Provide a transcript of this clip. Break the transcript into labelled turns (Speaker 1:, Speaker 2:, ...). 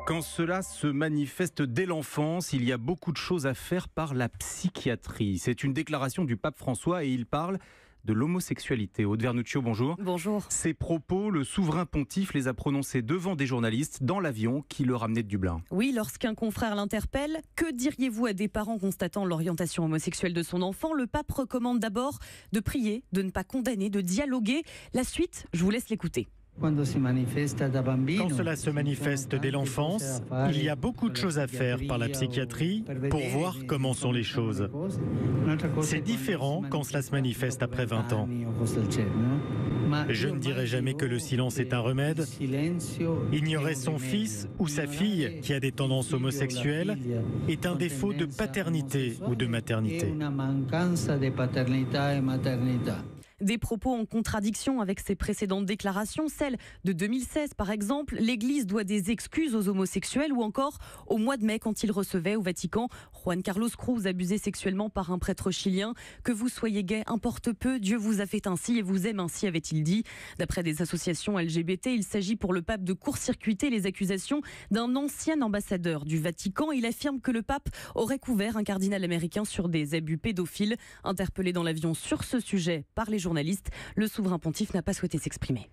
Speaker 1: Quand cela se manifeste dès l'enfance, il y a beaucoup de choses à faire par la psychiatrie. C'est une déclaration du pape François et il parle de l'homosexualité. Aude Vernuccio, bonjour.
Speaker 2: Bonjour.
Speaker 1: Ces propos, le souverain pontife les a prononcés devant des journalistes dans l'avion qui le ramenait de Dublin.
Speaker 2: Oui, lorsqu'un confrère l'interpelle, que diriez-vous à des parents constatant l'orientation homosexuelle de son enfant? Le pape recommande d'abord de prier, de ne pas condamner, de dialoguer. La suite, je vous laisse l'écouter.
Speaker 3: Quand cela se manifeste dès l'enfance, il y a beaucoup de choses à faire par la psychiatrie pour voir comment sont les choses. C'est différent quand cela se manifeste après 20 ans. Je ne dirai jamais que le silence est un remède. Ignorer son fils ou sa fille qui a des tendances homosexuelles est un défaut de paternité ou de maternité.
Speaker 2: Des propos en contradiction avec ses précédentes déclarations, celle de 2016 par exemple. L'Église doit des excuses aux homosexuels ou encore au mois de mai quand il recevait au Vatican Juan Carlos Cruz abusé sexuellement par un prêtre chilien. Que vous soyez gay importe peu, Dieu vous a fait ainsi et vous aime ainsi, avait-il dit. D'après des associations LGBT, il s'agit pour le pape de court-circuiter les accusations d'un ancien ambassadeur du Vatican. Il affirme que le pape aurait couvert un cardinal américain sur des abus pédophiles. Interpellé dans l'avion sur ce sujet par les journalistes, le souverain pontife n'a pas souhaité s'exprimer.